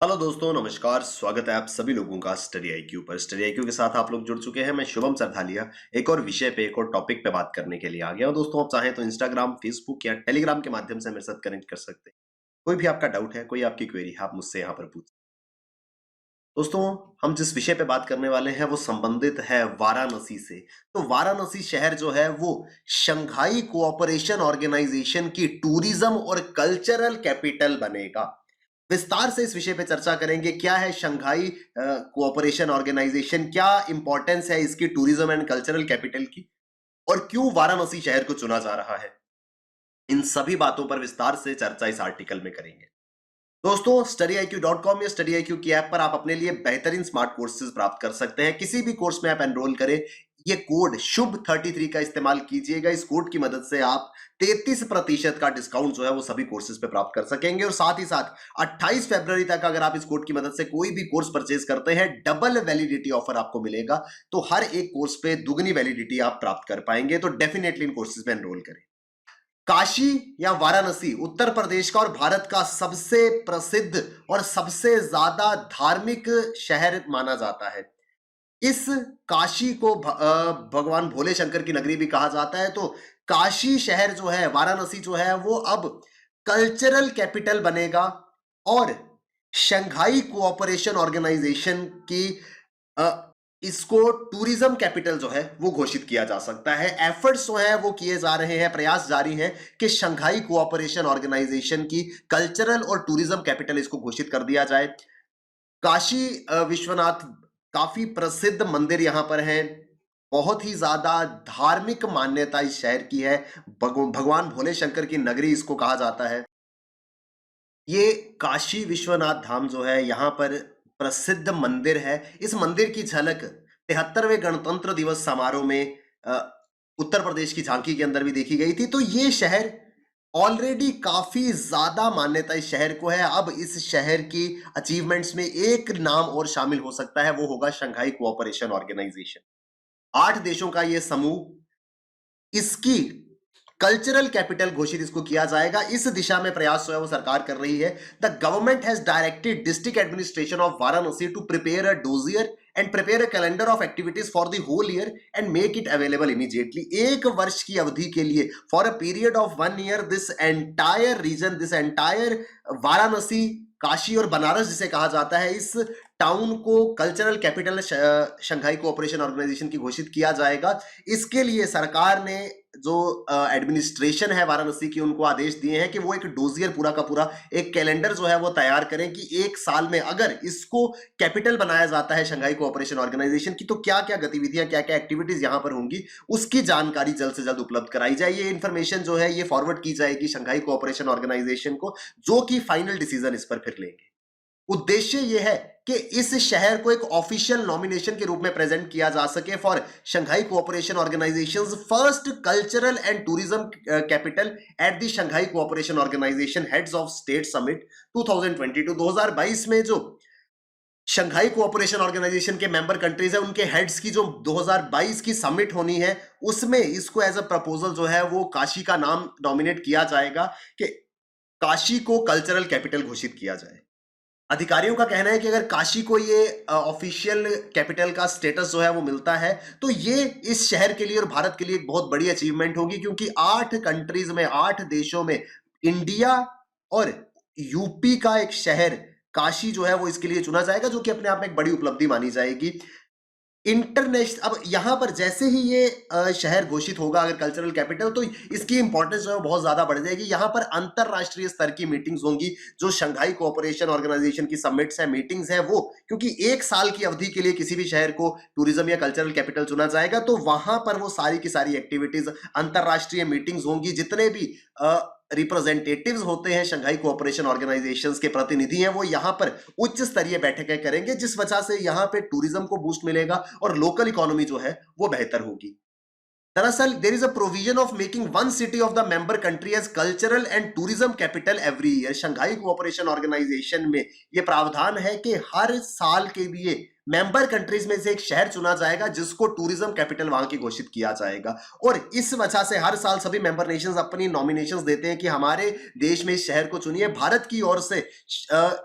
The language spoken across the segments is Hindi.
हेलो दोस्तों, नमस्कार। स्वागत है आप सभी लोगों का स्टडी आईक्यू पर। स्टडी आईक्यू के साथ आप लोग जुड़ चुके हैं। मैं शुभम सरधालिया एक और विषय पे, एक और टॉपिक पे बात करने के लिए आ गया हूं। दोस्तों, आप चाहें तो इंस्टाग्राम, फेसबुक या टेलीग्राम के माध्यम से मेरे साथ कनेक्ट कर सकते हैं। कोई भी आपका डाउट है, कोई आपकी क्वेरी है, आप मुझसे यहाँ पर पूछ। दोस्तों, हम जिस विषय पे बात करने वाले हैं वो संबंधित है वाराणसी से। तो वाराणसी शहर जो है वो शंघाई कोऑपरेशन ऑर्गेनाइजेशन की टूरिज्म और कल्चरल कैपिटल बनेगा। विस्तार से इस विषय पे चर्चा करेंगे। क्या है शंघाई कोऑपरेशन ऑर्गेनाइजेशन, क्या इंपॉर्टेंस है इसकी टूरिज्म एंड कल्चरल कैपिटल की, और क्यों वाराणसी शहर को चुना जा रहा है। इन सभी बातों पर विस्तार से चर्चा इस आर्टिकल में करेंगे। दोस्तों, studyIQ.com या StudyIQ की ऐप पर आप अपने लिए बेहतरीन स्मार्ट कोर्सेज प्राप्त कर सकते हैं। किसी भी कोर्स में आप एनरोल करें, ये कोड शुभ 33 का इस्तेमाल कीजिएगा। इस कोड की मदद से आप 33% का डिस्काउंट जो है वो सभी कोर्सेज पे प्राप्त कर सकेंगे। और साथ ही साथ 28 फरवरी तक अगर आप इस कोड की मदद से कोई भी कोर्स परचेज करते हैं, डबल वैलिडिटी ऑफर आपको मिलेगा। तो हर एक कोर्स पे दुगनी वैलिडिटी आप प्राप्त कर पाएंगे। तो डेफिनेटली इन कोर्सेज में एनरोल करें। काशी या वाराणसी उत्तर प्रदेश का और भारत का सबसे प्रसिद्ध और सबसे ज्यादा धार्मिक शहर माना जाता है। इस काशी को भगवान भोले शंकर की नगरी भी कहा जाता है। तो काशी शहर जो है, वाराणसी जो है, वो अब कल्चरल कैपिटल बनेगा और शंघाई कोऑपरेशन ऑर्गेनाइजेशन की अ, इसको टूरिज्म कैपिटल जो है वो घोषित किया जा सकता है। एफर्ट्स जो है वो किए जा रहे हैं, प्रयास जारी हैं कि शंघाई कोऑपरेशन ऑर्गेनाइजेशन की कल्चरल और टूरिज्म कैपिटल इसको घोषित कर दिया जाए। काशी विश्वनाथ काफी प्रसिद्ध मंदिर यहां पर हैं। बहुत ही ज्यादा धार्मिक मान्यता इस शहर की है। भगवान भोले शंकर की नगरी इसको कहा जाता है। ये काशी विश्वनाथ धाम जो है, यहाँ पर प्रसिद्ध मंदिर है। इस मंदिर की झलक 73वें गणतंत्र दिवस समारोह में उत्तर प्रदेश की झांकी के अंदर भी देखी गई थी। तो ये शहर ऑलरेडी काफी ज्यादा मान्यता इस शहर को है। अब इस शहर की अचीवमेंट्स में एक नाम और शामिल हो सकता है, वो होगा शंघाई कोऑपरेशन ऑर्गेनाइजेशन। 8 देशों का ये समूह, इसकी कल्चरल कैपिटल घोषित इसको किया जाएगा। इस दिशा में प्रयास जो है वो सरकार कर रही है। The government has directed district administration of Varanasi to prepare a dossier and prepare a calendar of activities for the whole year and make it available immediately. एक वर्ष की अवधि के लिए, for a period of 1 year, this entire region, this entire Varanasi, Kashi और बनारस जिसे कहा जाता है, इस टाउन को cultural capital Shanghai Cooperation Organisation की घोषित किया जाएगा। इसके लिए सरकार ने जो एडमिनिस्ट्रेशन है वाराणसी की, उनको आदेश दिए हैं कि वो एक डोजियर, पूरा का पूरा एक कैलेंडर जो है वो तैयार करें कि एक साल में अगर इसको कैपिटल बनाया जाता है शंघाई कोऑपरेशन ऑर्गेनाइजेशन की, तो क्या क्या गतिविधियां, क्या क्या एक्टिविटीज यहां पर होंगी, उसकी जानकारी जल्द से जल्द उपलब्ध कराई जाए। ये इंफॉर्मेशन जो है ये फॉरवर्ड की जाएगी शंघाई कोऑपरेशन ऑर्गेनाइजेशन को, जो कि फाइनल डिसीजन इस पर फिर लेंगे। उद्देश्य यह है कि इस शहर को एक ऑफिशियल नॉमिनेशन के रूप में प्रेजेंट किया जा सके for Shanghai Cooperation Organisations first cultural and tourism capital at the Shanghai Cooperation Organisation heads of state summit 2022। 2022 में जो शंघाई कोऑपरेशन ऑर्गेनाइजेशन के मेंबर कंट्रीज है, उनके हेड्स की जो 2022 की समिट होनी है, उसमें इसको एज अ प्रपोजल जो है वो काशी का नाम नॉमिनेट किया जाएगा कि काशी को कल्चरल कैपिटल घोषित किया जाए। अधिकारियों का कहना है कि अगर काशी को ये ऑफिशियल कैपिटल का स्टेटस जो है वो मिलता है, तो ये इस शहर के लिए और भारत के लिए एक बहुत बड़ी अचीवमेंट होगी, क्योंकि 8 कंट्रीज में, 8 देशों में इंडिया और यूपी का एक शहर काशी जो है वो इसके लिए चुना जाएगा, जो कि अपने आप में एक बड़ी उपलब्धि मानी जाएगी। इंटरनेशनल, अब यहां पर जैसे ही ये शहर घोषित होगा अगर कल्चरल कैपिटल, तो इसकी इंपॉर्टेंस जो है बहुत ज्यादा बढ़ जाएगी। यहां पर अंतरराष्ट्रीय स्तर की मीटिंग्स होंगी। जो शंघाई कोऑपरेशन ऑर्गेनाइजेशन की समिट्स है, मीटिंग्स है, वो क्योंकि एक साल की अवधि के लिए किसी भी शहर को टूरिज्म या कल्चरल कैपिटल चुना जाएगा, तो वहां पर वो सारी की सारी एक्टिविटीज, अंतरराष्ट्रीय मीटिंग्स होंगी। जितने भी रिप्रेजेंटेटिव्स होते हैं शंघाई कोऑपरेशन ऑर्गेनाइजेशंस के प्रतिनिधि हैं, वो यहां पर उच्च स्तरीय बैठकें करेंगे, जिस वजह से यहां पे टूरिज्म को बूस्ट मिलेगा और लोकल इकोनॉमी जो है वो बेहतर होगी। दरअसल there is a provision of making one city of the member country as cultural and tourism capital every year. Shanghai Cooperation Organisation में यह प्रावधान है कि हर साल के लिए मेंबर कंट्रीज में से एक शहर चुना जाएगा जिसको टूरिज्म कैपिटल वहां की घोषित किया जाएगा। और इस वजह से हर साल सभी मेंबर नेशंस अपनी नॉमिनेशंस देते हैं कि हमारे देश में इस शहर को चुनिए। भारत की ओर से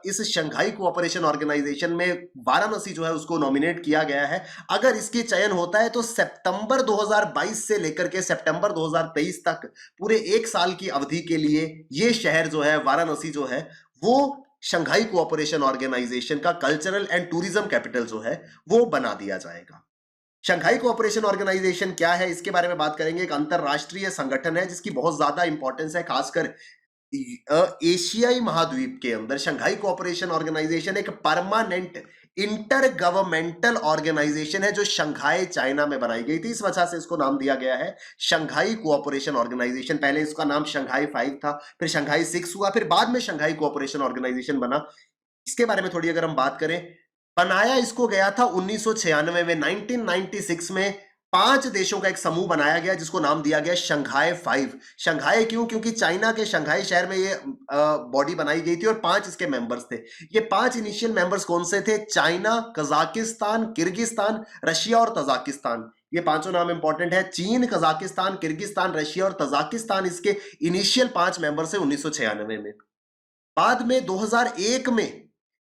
इस शंघाई कोऑपरेशन ऑर्गेनाइजेशन में वाराणसी जो है उसको नॉमिनेट किया गया है। अगर इसकी चयन होता है तो सितंबर 2022 से लेकर के सितंबर 2023 तक पूरे एक साल की अवधि के लिए ये शहर जो है वाराणसी जो है वो शंघाई कोऑपरेशन ऑर्गेनाइजेशन का कल्चरल एंड टूरिज्म कैपिटल जो है वो बना दिया जाएगा। शंघाई कोऑपरेशन ऑर्गेनाइजेशन क्या है इसके बारे में बात करेंगे। एक अंतरराष्ट्रीय संगठन है जिसकी बहुत ज्यादा इंपॉर्टेंस है, खासकर एशियाई महाद्वीप के अंदर। शंघाई कोऑपरेशन ऑर्गेनाइजेशन एक परमानेंट इंटर गवर्नमेंटल ऑर्गेनाइजेशन है जो शंघाई चाइना में बनाई गई थी। इस वजह से इसको नाम दिया गया है शंघाई कोऑपरेशन ऑर्गेनाइजेशन। पहले इसका नाम शंघाई 5 था, फिर शंघाई 6 हुआ, फिर बाद में शंघाई कोऑपरेशन ऑर्गेनाइजेशन बना। इसके बारे में थोड़ी अगर हम बात करें, बनाया इसको गया था 1996 में। 1996 में 5 देशों का एक समूह बनाया गया जिसको नाम दिया गया शंघाई 5। शंघाई क्यों? क्योंकि चाइना के शंघाई शहर में ये बॉडी बनाई गई थी और 5 इसके मेंबर्स थे। ये 5 इनिशियल मेंबर्स कौन से थे? चाइना, कजाकिस्तान, किर्गिस्तान, रशिया और तजाकिस्तान। ये पांचों नाम इंपॉर्टेंट है। चीन, कजाकिस्तान, किर्गिस्तान, रशिया और तजाकिस्तान इसके इनिशियल 5 मेंबर से 1996 में। बाद में 2001 में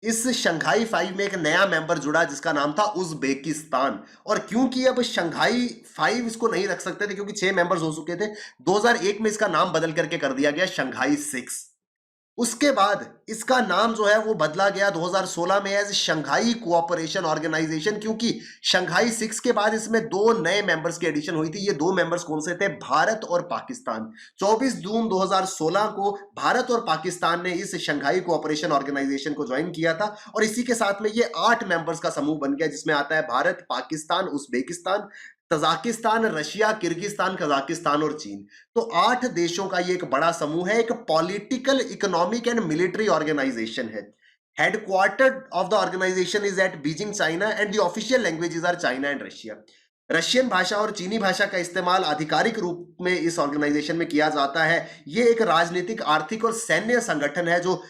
इस शंघाई 5 में एक नया मेंबर जुड़ा जिसका नाम था उज़्बेकिस्तान। और क्योंकि अब शंघाई 5 इसको नहीं रख सकते थे क्योंकि 6 मेंबर्स हो चुके थे, 2001 में इसका नाम बदल करके कर दिया गया शंघाई 6। उसके बाद इसका नाम जो है वो बदला गया 2016 में एज शंघाई कोऑपरेशन ऑर्गेनाइजेशन, क्योंकि शंघाई 6 के बाद इसमें 2 नए मेंबर्स की एडिशन हुई थी। ये 2 मेंबर्स कौन से थे? भारत और पाकिस्तान। 24 जून 2016 को भारत और पाकिस्तान ने इस शंघाई कोऑपरेशन ऑर्गेनाइजेशन को ज्वाइन किया था और इसी के साथ में ये 8 मेंबर्स का समूह बन गया जिसमें आता है Bharat, Pakistan, Uzbekistan, Tajikistan, Russia, Kyrgyzstan, Kazakhstan और चीन। तो 8 देशों का ये एक बड़ा समूह है। एक political, economic and military organisation है। Headquarter of the organisation is at Beijing, China and the official languages are China and Russia. Russian भाषा और चीनी भाषा का इस्तेमाल आधिकारिक रूप में इस ऑर्गेनाइजेशन में किया जाता है। ये एक राजनीतिक, आर्थिक और सैन्य संगठन है जो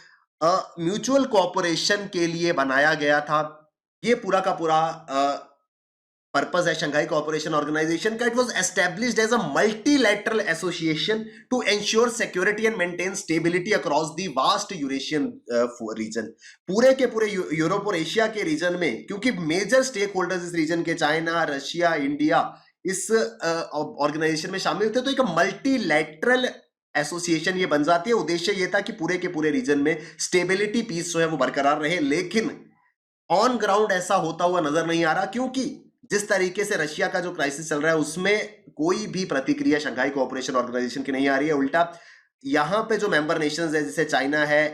म्यूचुअल कोऑपरेशन के लिए बनाया गया था। ये पूरा का पूरा पर्पस है शंघाई कोऑपरेशन ऑर्गेनाइजेशन का। It was established as a multilateral association to ensure security and maintain stability across the vast Eurasian region. पूरे के पूरे यूरोप और एशिया के रीजन में, क्योंकि मेजर स्टेक होल्डर्स इस रीजन के चाइना, रशिया, इंडिया इस ऑर्गेनाइजेशन में शामिल थे, तो एक मल्टीलैटरल एसोसिएशन ये बन जाती है। उद्देश्य ये था कि पूरे के पूरे रीजन में स्टेबिलिटी, पीस जो है वो बरकरार रहे। लेकिन ऑन ग्राउंड ऐसा होता हुआ नजर नहीं आ रहा, क्योंकि जिस तरीके से रशिया का जो क्राइसिस चल रहा है उसमें कोई भी प्रतिक्रिया शंघाई कोऑपरेशन ऑर्गेनाइजेशन की नहीं आ रही है। उल्टा यहां पे जो मेंबर नेशंस है जैसे चाइना है,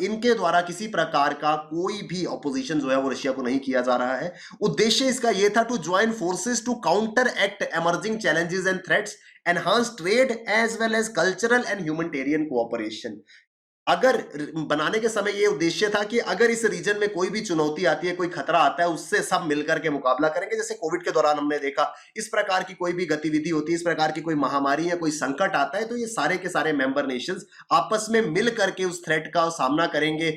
इनके द्वारा किसी प्रकार का कोई भी ऑपोजिशन जो है वो रशिया को नहीं किया जा रहा है। उद्देश्य इसका यह था to join forces to counteract emerging challenges and threats, enhance trade as well as cultural and humanitarian cooperation. अगर बनाने के समय यह उद्देश्य था कि अगर इस रीजन में कोई भी चुनौती आती है, कोई खतरा आता है, उससे सब मिलकर के मुकाबला करेंगे। जैसे कोविड के दौरान हमने देखा, इस प्रकार की कोई भी गतिविधि होती है, इस प्रकार की कोई महामारी या कोई संकट आता है, तो ये सारे के सारे मेंबर नेशंस आपस में मिल करके उस थ्रेट का सामना करेंगे,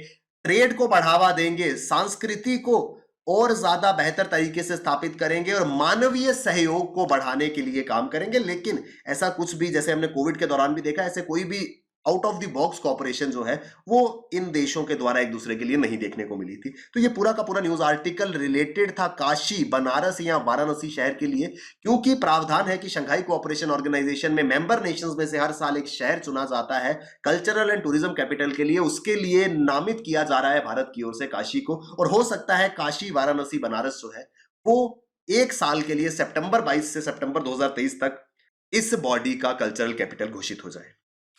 ट्रेड को बढ़ावा देंगे, संस्कृति को और ज्यादा बेहतर तरीके से स्थापित करेंगे और मानवीय सहयोग को बढ़ाने के लिए काम करेंगे। लेकिन ऐसा कुछ भी, जैसे हमने कोविड के दौरान भी देखा, ऐसे कोई भी out of the box cooperation जो है वो इन देशों के द्वारा एक दूसरे के लिए नहीं देखने को मिली थी। तो ये पूरा का पूरा न्यूज आर्टिकल रिलेटेड था काशी, बनारस या वाराणसी शहर के लिए, क्योंकि प्रावधान है कि शंघाई कोऑपरेशन ऑर्गेनाइजेशन में मेंबर नेशंस में से हर साल एक शहर चुना जाता है कल्चरल एंड टूरिज्म कैपिटल के लिए। उसके लिए नामित किया जा रहा है भारत की ओर से काशी को, और हो सकता है काशी, वाराणसी, बनारस जो है वो एक साल के लिए सितंबर 22 से सितंबर 2023 तक इस बॉडी का कल्चरल कैपिटल घोषित हो जाए।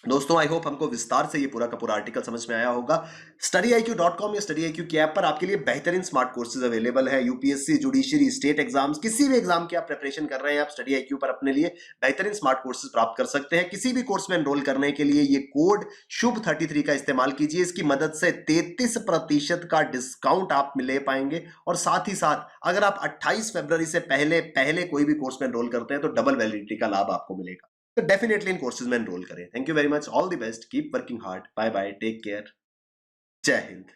दोस्तों, आई होप हमको विस्तार से ये पूरा का पूरा आर्टिकल समझ में आया होगा। StudyIQ.com या StudyIQ की ऐप पर आपके लिए बेहतरीन स्मार्ट कोर्सेज अवेलेबल है। यूपीएससी, जुडिशरी, स्टेट एग्जाम्स, किसी भी एग्जाम की आप प्रिपरेशन कर रहे हैं, आप StudyIQ पर अपने लिए बेहतरीन स्मार्ट कोर्सेज प्राप्त कर सकते हैं। किसी भी कोर्स में एनरोल करने के लिए ये कोड शुभ 33 का इस्तेमाल कीजिए। इसकी मदद से 33% का डिस्काउंट आप ले पाएंगे, और साथ ही साथ अगर आप 28 फरवरी से पहले कोई भी कोर्स में एनरोल करते हैं तो डबल वैलिडिटी का लाभ आपको मिलेगा। तो डेफिनेटली इन कोर्सेज में एनरोल करें। Thank you very much, all the best, keep working hard, bye bye, take care, जय हिंद।